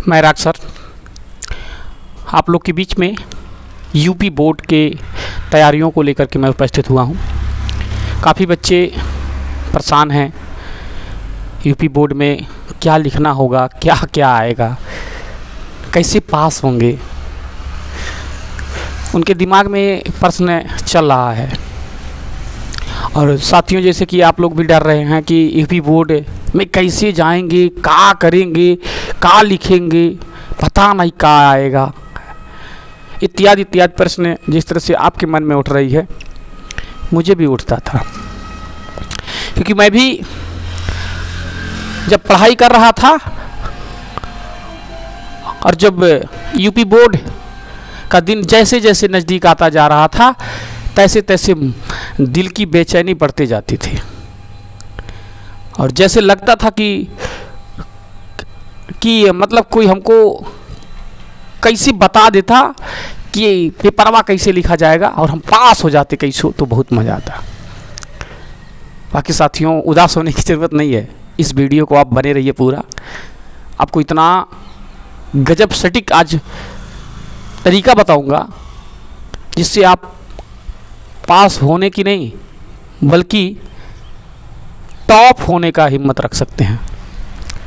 मैं राज सर आप लोग के बीच में यूपी बोर्ड के तैयारियों को लेकर के मैं उपस्थित हुआ हूँ। काफ़ी बच्चे परेशान हैं, यूपी बोर्ड में क्या लिखना होगा, क्या क्या आएगा, कैसे पास होंगे, उनके दिमाग में प्रश्न चल रहा है। और साथियों, जैसे कि आप लोग भी डर रहे हैं कि यूपी बोर्ड में कैसे जाएंगे, क्या करेंगे, क्या लिखेंगे, पता नहीं क्या आएगा, इत्यादि इत्यादि प्रश्न जिस तरह से आपके मन में उठ रही है, मुझे भी उठता था। क्योंकि मैं भी जब पढ़ाई कर रहा था और जब यूपी बोर्ड का दिन जैसे जैसे नज़दीक आता जा रहा था, तैसे तैसे दिल की बेचैनी बढ़ती जाती थी। और जैसे लगता था कि मतलब कोई हमको कैसे बता देता कि पेपरवा कैसे लिखा जाएगा और हम पास हो जाते कैसे, तो बहुत मज़ा आता। बाकी साथियों, उदास होने की ज़रूरत नहीं है। इस वीडियो को आप बने रहिए पूरा। आपको इतना गजब सटीक आज तरीका बताऊंगा जिससे आप पास होने की नहीं बल्कि टॉप होने का हिम्मत रख सकते हैं।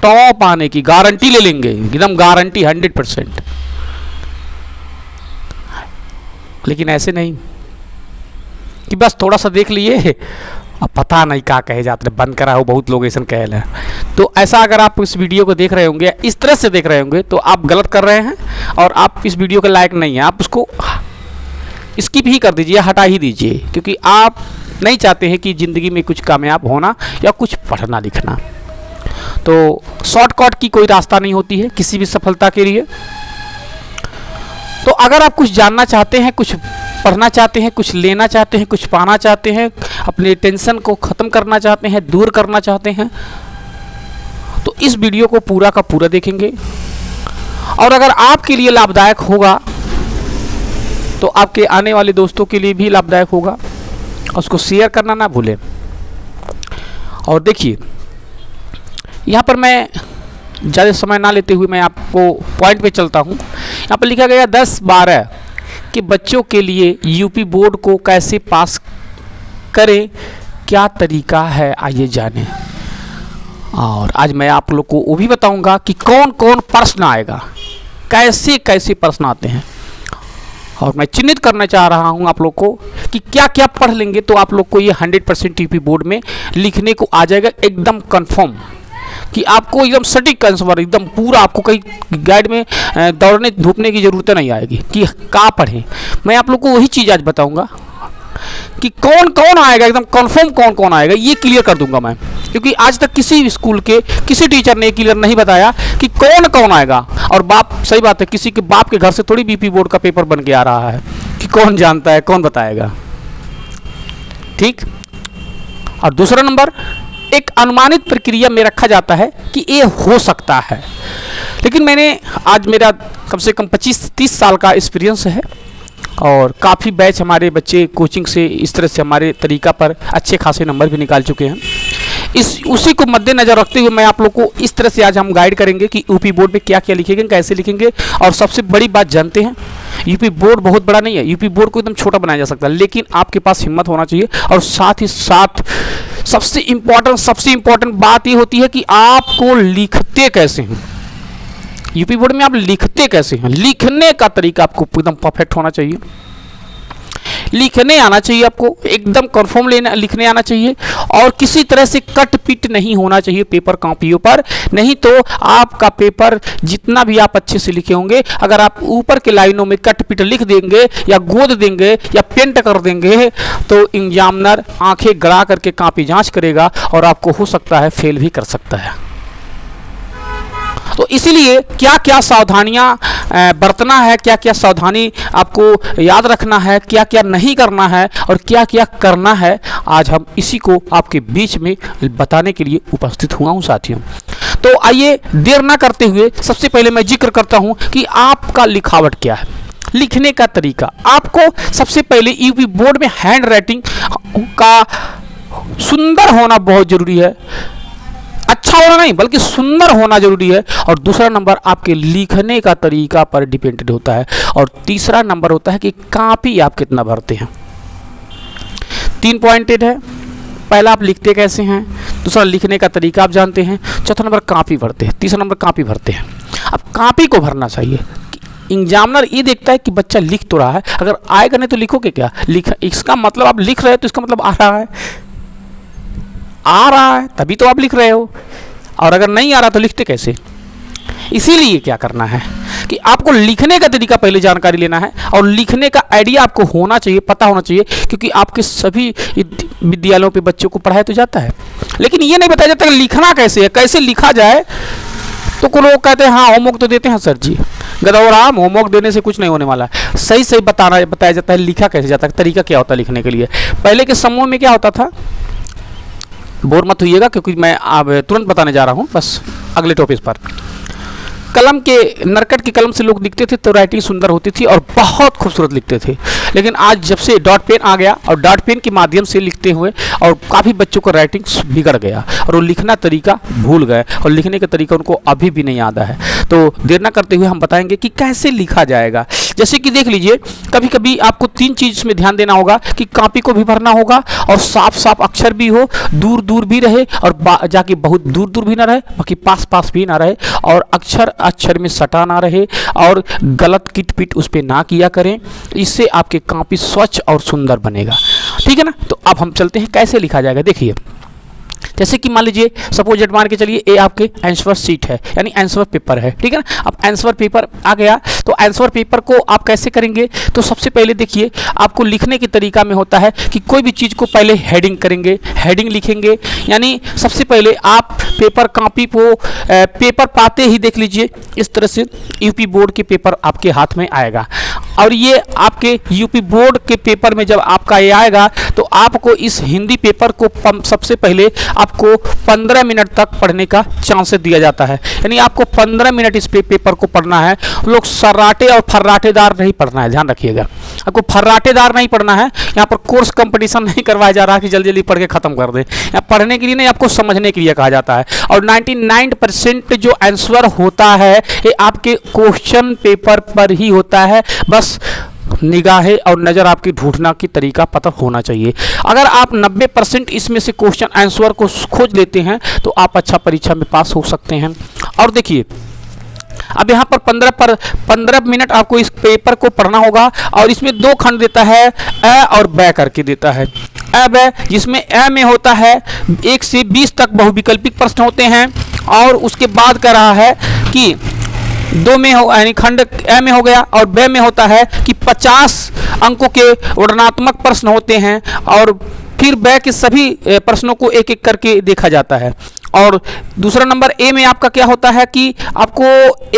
टॉप आने की गारंटी ले लेंगे, एकदम गारंटी 100%। लेकिन ऐसे नहीं कि बस थोड़ा सा देख लिए, अब पता नहीं क्या कहे जाते, बंद करा हो, बहुत लोग ऐसा कह रहे हैं। तो ऐसा अगर आप इस वीडियो को देख रहे होंगे, इस तरह से देख रहे होंगे, तो आप गलत कर रहे हैं और आप इस वीडियो के लायक नहीं हैं। आप उसको स्किप ही कर दीजिए, हटा ही दीजिए, क्योंकि आप नहीं चाहते हैं कि ज़िंदगी में कुछ कामयाब होना या कुछ पढ़ना लिखना। तो शॉर्टकट की कोई रास्ता नहीं होती है किसी भी सफलता के लिए। तो अगर आप कुछ जानना चाहते हैं, कुछ पढ़ना चाहते हैं, कुछ लेना चाहते हैं, कुछ पाना चाहते हैं, अपने टेंशन को ख़त्म करना चाहते हैं, दूर करना चाहते हैं, तो इस वीडियो को पूरा का पूरा देखेंगे। और अगर आपके लिए लाभदायक होगा तो आपके आने वाले दोस्तों के लिए भी लाभदायक होगा। उसको शेयर करना ना भूलें। और देखिए, यहाँ पर मैं ज़्यादा समय ना लेते हुए मैं आपको पॉइंट पे चलता हूँ। यहाँ पर लिखा गया 10-12 के बच्चों के लिए यूपी बोर्ड को कैसे पास करें, क्या तरीका है, आइए जानें। और आज मैं आप लोग को वो भी बताऊंगा कि कौन कौन प्रश्न आएगा, कैसे कैसे प्रश्न आते हैं। और मैं चिन्हित करना चाह रहा हूं आप लोग को कि क्या क्या पढ़ लेंगे तो आप लोग को ये 100% यूपी बोर्ड में लिखने को आ जाएगा, एकदम कंफर्म। कि आपको एकदम सटीक आंसर, एकदम पूरा, आपको कहीं गाइड में दौड़ने धूपने की ज़रूरत नहीं आएगी कि क्या पढ़ें। मैं आप लोग को वही चीज़ आज बताऊंगा कि कौन कौन आएगा, एकदम कंफर्म कौन कौन आएगा, ये क्लियर कर दूंगा मैं। क्योंकि आज तक किसी स्कूल के किसी टीचर ने क्लियर नहीं बताया कि कौन कौन आएगा। और बाप, सही बात है, किसी के बाप के घर से थोड़ी यूपी बोर्ड का पेपर बन के आ रहा है कि कौन जानता है, कौन बताएगा। ठीक। और दूसरा नंबर, एक अनुमानित प्रक्रिया में रखा जाता है कि ये हो सकता है। लेकिन मैंने आज, मेरा कम से कम 25-30 साल का एक्सपीरियंस है और काफ़ी बैच हमारे बच्चे कोचिंग से इस तरह से हमारे तरीका पर अच्छे खासे नंबर भी निकाल चुके हैं। उसी को मद्देनज़र रखते हुए मैं आप लोग को इस तरह से आज हम गाइड करेंगे कि यूपी बोर्ड में क्या क्या लिखेंगे, कैसे लिखेंगे। और सबसे बड़ी बात जानते हैं, यूपी बोर्ड बहुत बड़ा नहीं है, यूपी बोर्ड को एकदम छोटा बनाया जा सकता है। लेकिन आपके पास हिम्मत होना चाहिए। और साथ ही साथ सबसे इम्पोर्टेंट बात ये होती है कि आपको लिखते कैसे हैं। यूपी बोर्ड में आप लिखते कैसे हैं, लिखने का तरीका आपको एकदम परफेक्ट होना चाहिए। लिखने आना चाहिए, आपको एकदम कंफर्म लिखने आना चाहिए। और किसी तरह से कट पिट नहीं होना चाहिए पेपर कॉपियों पर। नहीं तो आपका पेपर जितना भी आप अच्छे से लिखे होंगे, अगर आप ऊपर के लाइनों में कट पिट लिख देंगे या गोद देंगे या पेंट कर देंगे, तो एग्जामिनर आंखें गड़ा करके कॉपी जांच करेगा और आपको हो सकता है फेल भी कर सकता है। तो इसीलिए क्या क्या सावधानियां बरतना है, क्या क्या सावधानी आपको याद रखना है, क्या क्या नहीं करना है और क्या क्या करना है, आज हम इसी को आपके बीच में बताने के लिए उपस्थित हुआ हूं साथियों। तो आइए देर ना करते हुए सबसे पहले मैं जिक्र करता हूं कि आपका लिखावट क्या है, लिखने का तरीका। आपको सबसे पहले यूपी बोर्ड में हैंड राइटिंग का सुंदर होना बहुत जरूरी है, अच्छा होना नहीं बल्कि सुंदर होना जरूरी है। और दूसरा नंबर आपके लिखने का तरीका पर डिपेंडेड होता है। और तीसरा नंबर होता है कि कॉपी आप कितना भरते हैं। 3 पॉइंटेड है। पहला आप लिखते कैसे हैं, दूसरा लिखने का तरीका आप जानते हैं, चौथा नंबर कॉपी भरते हैं, तीसरा नंबर कॉपी भरते हैं। अब कॉपी को भरना चाहिए। एग्जामिनर ये देखता है कि बच्चा लिख तो रहा है, अगर आएगा नहीं तो लिखोगे क्या। लिख इसका मतलब आप लिख रहे हो तो इसका मतलब आ रहा है तभी तो आप लिख रहे हो, और अगर नहीं आ रहा तो लिखते कैसे। इसीलिए क्या करना है कि आपको लिखने का तरीका पहले जानकारी लेना है, और लिखने का आइडिया आपको होना चाहिए, पता होना चाहिए, क्योंकि आपके सभी विद्यालयों पे बच्चों को पढ़ाया तो जाता है, लेकिन ये नहीं बताया जाता कि लिखना कैसे है, कैसे लिखा जाए। तो कुछ लोग कहते हैं हाँ होमवर्क तो देते हैं सर जी, गदौराम होमवर्क देने से कुछ नहीं होने वाला है। सही सही बताया जाता है लिखा कैसे जाता है, तरीका क्या होता है लिखने के लिए। पहले के समूह में क्या होता था, बोर मत होइएगा क्योंकि मैं अब तुरंत बताने जा रहा हूँ बस अगले टॉपिक पर। कलम के नरकट की कलम से लोग लिखते थे तो राइटिंग सुंदर होती थी और बहुत खूबसूरत लिखते थे, लेकिन आज जब से डॉट पेन आ गया और डॉट पेन के माध्यम से लिखते हुए और काफ़ी बच्चों का राइटिंग बिगड़ गया और वो लिखना तरीका भूल गए और लिखने का तरीका उनको अभी भी नहीं आता है। तो देर ना करते हुए हम बताएंगे कि कैसे लिखा जाएगा। जैसे कि देख लीजिए, कभी कभी आपको 3 चीज़ में ध्यान देना होगा कि कॉपी को भी भरना होगा और साफ साफ अक्षर भी हो, दूर दूर भी रहे और जाके बहुत दूर दूर भी ना रहे, बाकी पास पास भी ना रहे, और अक्षर में सटा ना रहे और गलत किट पिट उस पर ना किया करें। इससे आपके कॉपी स्वच्छ और सुंदर बनेगा। ठीक है ना। तो अब हम चलते हैं कैसे लिखा जाएगा। देखिए, जैसे कि मान लीजिए सपोज मान के चलिए ये आपके आंसर शीट है, यानी आंसर पेपर है। ठीक है ना। अब आंसर पेपर आ गया तो आंसर पेपर को आप कैसे करेंगे, तो सबसे पहले देखिए आपको लिखने के तरीका में होता है कि कोई भी चीज़ को पहले हेडिंग करेंगे, हेडिंग लिखेंगे। यानी सबसे पहले आप पेपर कॉपी को पेपर पाते ही देख लीजिए इस तरह से यूपी बोर्ड के पेपर आपके हाथ में आएगा, और ये आपके यूपी बोर्ड के पेपर में जब आपका ये आएगा तो आपको इस हिंदी पेपर को सबसे पहले आपको 15 मिनट तक पढ़ने का चांसेस दिया जाता है। यानी आपको 15 मिनट इस पेपर को पढ़ना है। लोग सर्राटे और फर्राटेदार नहीं पढ़ना है, ध्यान रखिएगा। आपको फर्राटेदार नहीं पढ़ना है। यहाँ पर कोर्स कंपटीशन नहीं करवाया जा रहा कि जल्दी जल्दी पढ़ के खत्म कर दे। यहाँ पढ़ने के लिए नहीं, आपको समझने के लिए कहा जाता है। और 99% जो आंसर होता है ये आपके क्वेश्चन पेपर पर ही होता है। बस निगाहें और नज़र आपकी ढूंढना की तरीका पता होना चाहिए। अगर आप 90% इसमें से क्वेश्चन आंसर को खोज लेते हैं तो आप अच्छा परीक्षा में पास हो सकते हैं। और देखिए अब यहाँ पर 15 मिनट आपको इस पेपर को पढ़ना होगा, और इसमें 2 खंड देता है, अ और ब करके देता है। अ ब, जिसमें अ में होता है 1 से 20 तक बहुविकल्पिक प्रश्न होते हैं, और उसके बाद कह रहा है कि 2 में हो, यानी खंड ए में हो गया, और ब में होता है कि 50 अंकों के वर्णनात्मक प्रश्न होते हैं, और फिर ब के सभी प्रश्नों को एक एक करके देखा जाता है। और दूसरा नंबर ए में आपका क्या होता है कि आपको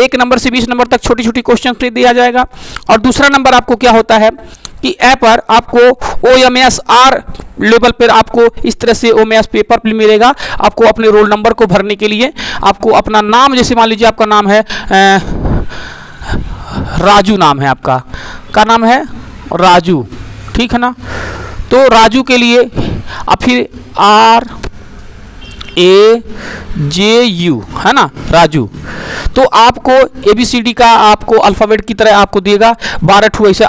1 नंबर से 20 नंबर तक छोटी छोटी क्वेश्चन दिया जाएगा। और दूसरा नंबर आपको क्या होता है कि ए पर आपको OMSR लेवल पर आपको इस तरह से OMS पेपर मिलेगा। आपको अपने रोल नंबर को भरने के लिए आपको अपना नाम, जैसे मान लीजिए आपका नाम है राजू, नाम है आपका, क्या नाम है, राजू, ठीक है ना। तो राजू के लिए आप फिर RAJU है ना, राजू। तो आपको ABCD का आपको अल्फ़ाबेट की तरह आपको देगा 12 ठू, ऐसे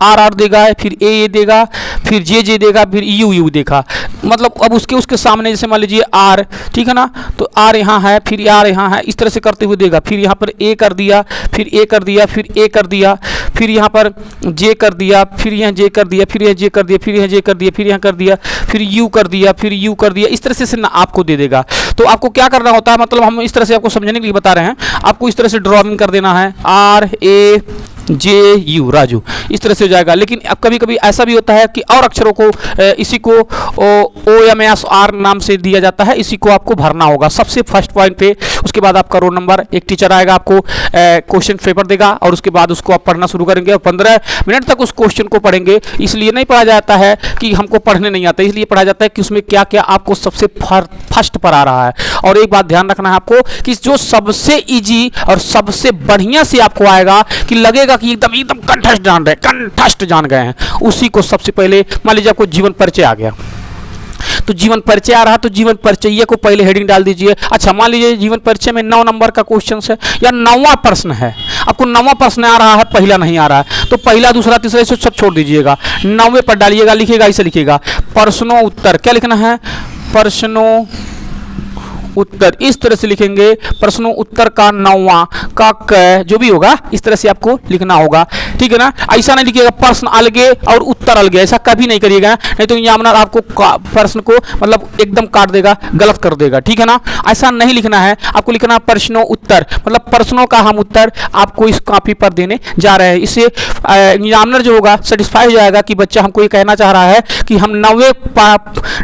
RR देगा, फिर AA देगा, फिर JJ देगा, फिर UU देगा। मतलब अब उसके सामने जैसे मान लीजिए R, ठीक है ना, तो R यहाँ है, फिर R यहाँ है, इस तरह से करते हुए देगा। फिर यहाँ पर A कर दिया, फिर A कर दिया, फिर A कर दिया, फिर यहाँ पर J कर दिया, फिर यहाँ J कर दिया, फिर यहाँ J कर दिया, फिर यहाँ J कर दिया, फिर यहाँ कर दिया, फिर U कर दिया, फिर U कर दिया। इस तरह से ना आपको दे देगा। तो आपको क्या करना होता है, मतलब हम इस तरह से आपको समझने के लिए बता रहे हैं। आपको इस तरह से ड्राइंग कर देना है RAJU, राजू, इस तरह से हो जाएगा। लेकिन अब कभी कभी ऐसा भी होता है कि और अक्षरों को इसी को OMSR नाम से दिया जाता है, इसी को आपको भरना होगा सबसे फर्स्ट पॉइंट पे। उसके बाद आपका रोल नंबर, एक टीचर आएगा आपको क्वेश्चन पेपर देगा, और उसके बाद उसको आप पढ़ना शुरू करेंगे और 15 मिनट तक उस क्वेश्चन को पढ़ेंगे। इसलिए नहीं पढ़ा जाता है कि हमको पढ़ने नहीं आता, इसलिए पढ़ा जाता है कि उसमें क्या क्या आपको सबसे फर्स्ट पर आ रहा है। और एक बात ध्यान रखना है आपको कि जो सबसे ईजी और सबसे बढ़िया से आपको आएगा कि लगेगा कि एकदम कंठस्थ जान गए हैं, उसी को सबसे पहले, मान लीजिए आपको जीवन परिचय आ गया तो जीवन परिचय आ रहा है तो जीवन परिचय को पहले हेडिंग डाल दीजिए। अच्छा, मान लीजिए जीवन परिचय में 9 नंबर का क्वेश्चन है या 9वां प्रश्न है, आपको 9वां प्रश्न आ रहा है, पहला नहीं आ रहा है, तो पहला दूसरा तीसरा इसे सब छोड़ दीजिएगा, 9वें पर डालिएगा, लिखिएगा ऐसे लिखिएगा प्रश्नों उत्तर। क्या लिखना है? प्रश्नों उत्तर। इस तरह से लिखेंगे प्रश्नों उत्तर का 9वां का क जो भी होगा इस तरह से आपको लिखना होगा, ठीक है ना। ऐसा नहीं लिखिएगा प्रश्न अलगे और उत्तर अलगे, ऐसा कभी नहीं करिएगा, नहीं तो एग्जामिनर आपको प्रश्न को मतलब एकदम काट देगा, गलत कर देगा, ठीक है ना। ऐसा नहीं लिखना है, आपको लिखना है प्रश्नों उत्तर, मतलब प्रश्नों का हम उत्तर आपको इस कॉपी पर देने जा रहे हैं। इससे एग्जामिनर जो होगा सेटिस्फाई हो जाएगा कि बच्चा हमको ये कहना चाह रहा है कि हम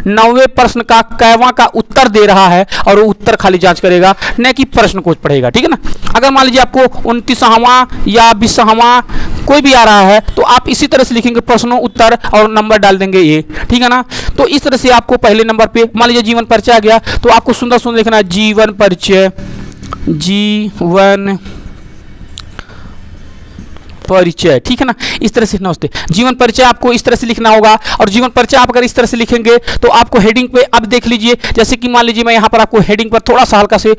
9वें प्रश्न का कैवा का उत्तर दे रहा है और उत्तर खाली जांच करेगा, न कि प्रश्न को पढ़ेगा, ठीक है ना। अगर मान लीजिए आपको 29वां या 20वां कोई भी आ रहा है तो आप इसी तरह से लिखेंगे प्रश्नों उत्तर और नंबर डाल देंगे ये, ठीक है ना। तो इस तरह से आपको पहले नंबर पे मान लीजिए जीवन परिचय आ गया तो आपको सुंदर सुंदर लिखना है जीवन परिचय, जीवन परिचय, ठीक है ना। इस तरह से नमस्ते जीवन परिचय आपको इस तरह से लिखना होगा। और जीवन परिचय आप अगर इस तरह से लिखेंगे तो आपको हेडिंग पे अब देख लीजिए, जैसे कि मान लीजिए मैं यहाँ पर आपको हेडिंग पर थोड़ा सा हल्का से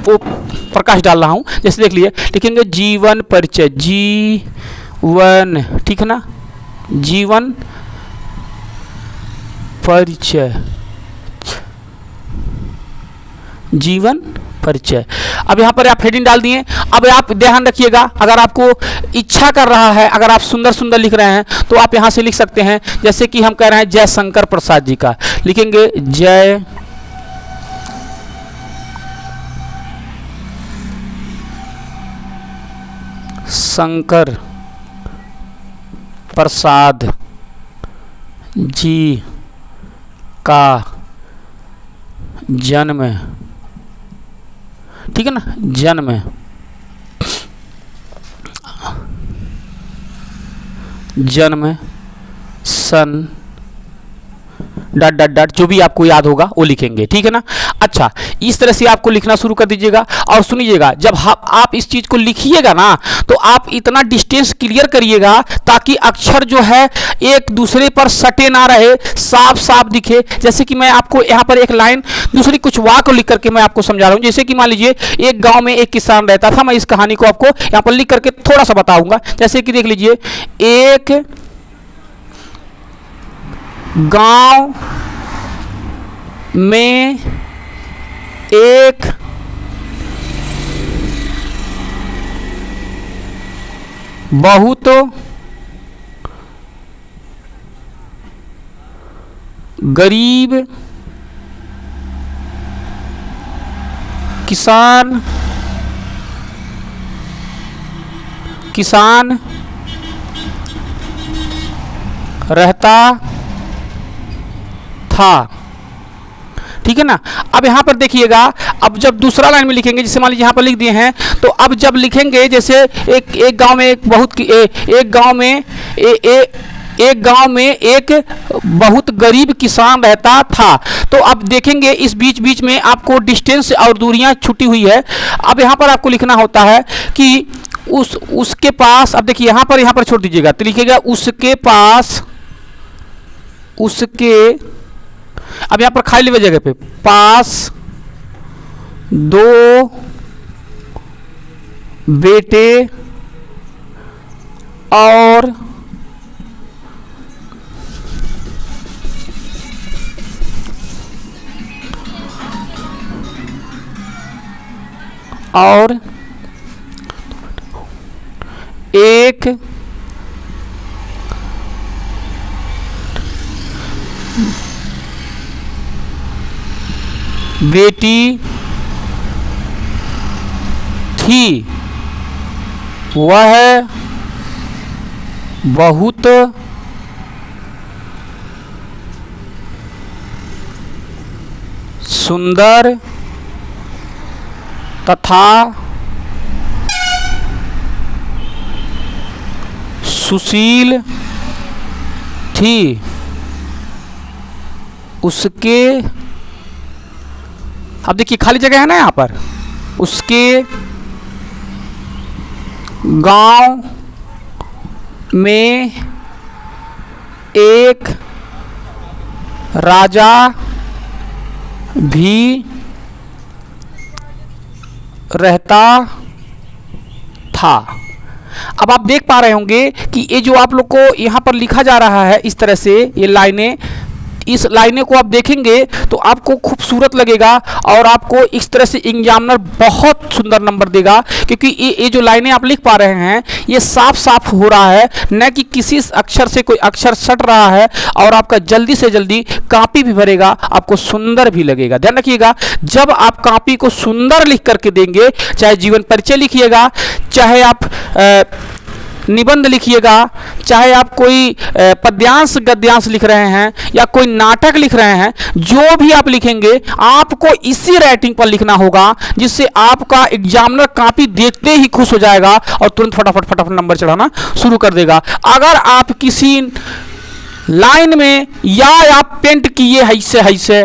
वो प्रकाश डाल रहा हूँ, जैसे देख लीजिए लिखेंगे जीवन परिचय, जीवन, ठीक है ना, जीवन परिचय, जीवन परिचय। अब यहाँ पर आप हेडिंग डाल दिए। अब आप ध्यान रखिएगा, अगर आपको इच्छा कर रहा है, अगर आप सुंदर सुंदर लिख रहे हैं तो आप यहाँ से लिख सकते हैं, जैसे कि हम कह रहे हैं जय शंकर प्रसाद जी का, लिखेंगे जय शंकर प्रसाद जी का जन्म, ठीक है ना, जन्म सन डॉट डॉट डॉट जो भी आपको याद होगा वो लिखेंगे, ठीक है ना। अच्छा, इस तरह से आपको लिखना शुरू कर दीजिएगा। और सुनिएगा, जब आप इस चीज को लिखिएगा ना तो आप इतना डिस्टेंस क्लियर करिएगा ताकि अक्षर जो है एक दूसरे पर सटे ना रहे, साफ साफ दिखे। जैसे कि मैं आपको यहाँ पर एक लाइन दूसरी कुछ वाक्य लिख करके मैं आपको समझा रहा हूँ। जैसे कि मान लीजिए एक गांव में एक किसान रहता था, मैं इस कहानी को आपको यहाँ पर लिख करके थोड़ा सा बताऊंगा। जैसे कि देख लीजिए, एक गांव में एक बहुत गरीब किसान रहता था, ठीक है ना। अब यहाँ पर देखिएगा, अब जब दूसरा लाइन में लिखेंगे, जैसे मान लीजिए यहाँ पर लिख दिए हैं, तो अब जब लिखेंगे जैसे एक गांव में एक गांव में एक बहुत गरीब किसान रहता था, तो अब देखेंगे इस बीच बीच में आपको डिस्टेंस और दूरियां छुटी हुई है। अब यहाँ पर आपको लिखना होता है कि उसके पास, अब देखिए यहाँ पर छोड़ दीजिएगा, तो लिखिएगा उसके पास, उसके, अब यहाँ पर खाली हुई जगह पे पास 2 बेटे और एक बेटी थी, वह बहुत सुंदर तथा सुशील थी। उसके, अब देखिए खाली जगह है ना यहाँ पर, उसके गांव में एक राजा भी रहता था। अब आप देख पा रहे होंगे कि ये जो आप लोग को यहाँ पर लिखा जा रहा है इस तरह से, ये लाइनें, इस लाइनें को आप देखेंगे तो आपको खूबसूरत लगेगा और आपको इस तरह से एग्जामिनर बहुत सुंदर नंबर देगा, क्योंकि ये जो लाइनें आप लिख पा रहे हैं ये साफ साफ हो रहा है, न कि किसी अक्षर से कोई अक्षर सट रहा है, और आपका जल्दी से जल्दी कॉपी भी भरेगा, आपको सुंदर भी लगेगा। ध्यान रखिएगा, जब आप कॉपी को सुंदर लिख करके देंगे, चाहे जीवन परिचय लिखिएगा, चाहे आप निबंध लिखिएगा, चाहे आप कोई पद्यांश गद्यांश लिख रहे हैं या कोई नाटक लिख रहे हैं, जो भी आप लिखेंगे आपको इसी राइटिंग पर लिखना होगा, जिससे आपका एग्जामिनर कॉपी देखते ही खुश हो जाएगा और तुरंत फटाफट नंबर चढ़ाना शुरू कर देगा। अगर आप किसी लाइन में या आप पेंट किए ऐसे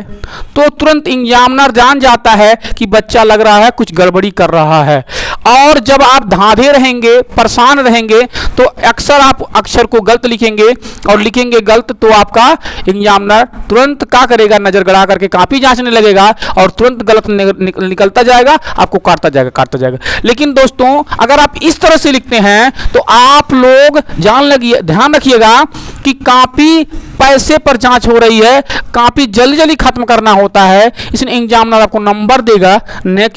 तो तुरंत एग्जामिनर जान जाता है कि बच्चा लग रहा है कुछ गड़बड़ी कर रहा है। और जब आप धांधे रहेंगे, परेशान रहेंगे, तो अक्सर आप अक्षर को गलत लिखेंगे और लिखेंगे गलत, तो आपका एग्जामिनर तुरंत क्या करेगा, नजर गड़ा करके कॉपी जांचने लगेगा और तुरंत गलत निकलता जाएगा, आपको काटता जाएगा। लेकिन दोस्तों, अगर आप इस तरह से लिखते हैं तो आप लोग ध्यान रखिएगा कि कॉपी पैसे पर जांच हो रही है, कॉपी जल्दी जल्दी खत्म करना होता है, इसलिए एग्जामिनर आपको नंबर देगा, न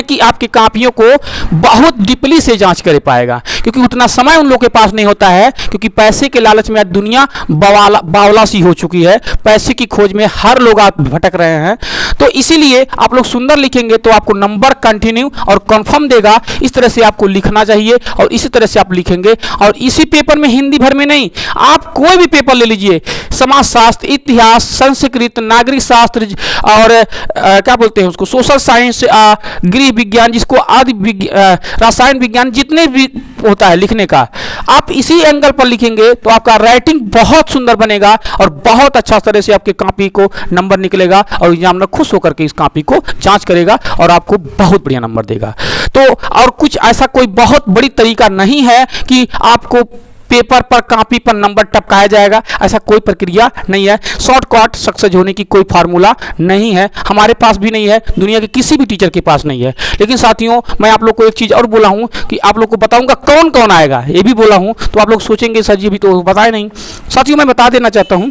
कि आपकी कॉपियों को बहुत डीपली से जांच कर पाएगा, क्योंकि उतना समय उन लोगों के पास नहीं होता है, क्योंकि पैसे के लालच में आज दुनिया बावला सी हो चुकी है, पैसे की खोज में हर लोग आप भटक रहे हैं। तो इसीलिए आप लोग सुंदर लिखेंगे तो आपको नंबर कंटिन्यू और कंफर्म देगा। इस तरह से आपको लिखना चाहिए और इसी तरह से आप लिखेंगे। और इसी पेपर में, हिंदी भर में नहीं, आप कोई भी पेपर ले लीजिए, समाजशास्त्र, इतिहास, संस्कृत, नागरिक शास्त्र और क्या बोलते हैं उसको, सोशल साइंस, गृह विज्ञान, जिसको आदि रसायन विज्ञान, जितने भी होता है लिखने का, आप इसी एंगल पर लिखेंगे तो आपका राइटिंग बहुत सुंदर बनेगा और बहुत अच्छा तरह से आपके कॉपी को नंबर निकलेगा और एग्जामिनर खुश होकर के इस कॉपी को जांच करेगा और आपको बहुत बढ़िया नंबर देगा। तो और कुछ ऐसा कोई बहुत बड़ी तरीका नहीं है कि आपको पेपर पर, कॉपी पर नंबर टपकाया जाएगा, ऐसा कोई प्रक्रिया नहीं है। शॉर्टकट सक्सेस होने की कोई फार्मूला नहीं है, हमारे पास भी नहीं है, दुनिया के किसी भी टीचर के पास नहीं है। लेकिन साथियों, मैं आप लोग को एक चीज़ और बोला हूं कि आप लोग को बताऊंगा कौन कौन आएगा, ये भी बोला हूं। तो आप लोग सोचेंगे सर जी भी तो बताए नहीं। साथियों, मैं बता देना चाहता हूं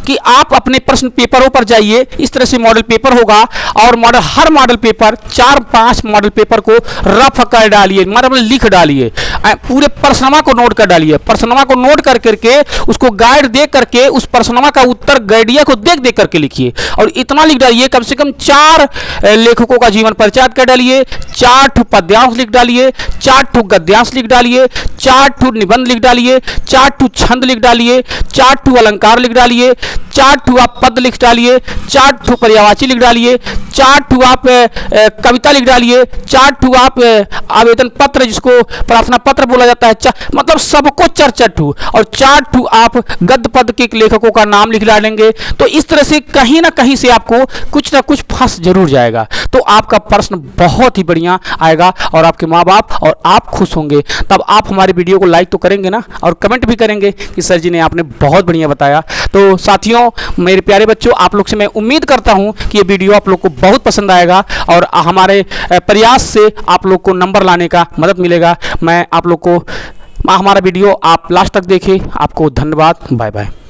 कि आप अपने प्रश्न पेपरों पर जाइए, इस तरह से मॉडल पेपर होगा और हर मॉडल पेपर 4-5 मॉडल पेपर को रफ कर डालिए, मतलब लिख डालिए, पूरे प्रश्नवा को नोट कर डालिए। प्रश्नवा को नोट कर करके उसको गाइड दे करके उस प्रश्नवा का उत्तर गाइडिया को देख देख करके लिखिए और इतना लिख डालिए, कम से कम 4 लेखकों का जीवन परिचय कर डालिए, 4 ठो पद्यांश लिख डालिए, 4 ठो गद्यांश लिख डालिए, 4 ठो निबंध लिख डालिए, 4 ठो छंद लिख डालिए, 4 ठो अलंकार लिख डालिए, 4 ठो आप पद लिख डालिए, 4 ठो पर्यायवाची लिख डालिए, 4 ठो आप कविता लिख डालिए, 4 ठो आप आवेदन पत्र, जिसको प्रार्थना पत्र बोला जाता है, मतलब सबको 4-4 ठो, और 4 ठो आप गद्य पद के लेखकों का नाम लिख डालेंगे। तो इस तरह से कहीं ना कहीं से आपको कुछ ना कुछ फंस जरूर जाएगा, तो आपका प्रश्न बहुत ही बढ़िया आएगा और आपके माँ बाप और आप खुश होंगे। तब आप हमारे वीडियो को लाइक तो करेंगे ना, और कमेंट भी करेंगे कि सर जी ने आपने बहुत बढ़िया बताया। तो साथियों, मेरे प्यारे बच्चों, आप लोग से मैं उम्मीद करता हूं कि ये वीडियो आप लोग को बहुत पसंद आएगा और हमारे प्रयास से आप लोग को नंबर लाने का मदद मिलेगा। मैं आप लोग को हमारा वीडियो आप लास्ट तक देखें। आपको धन्यवाद, बाय बाय।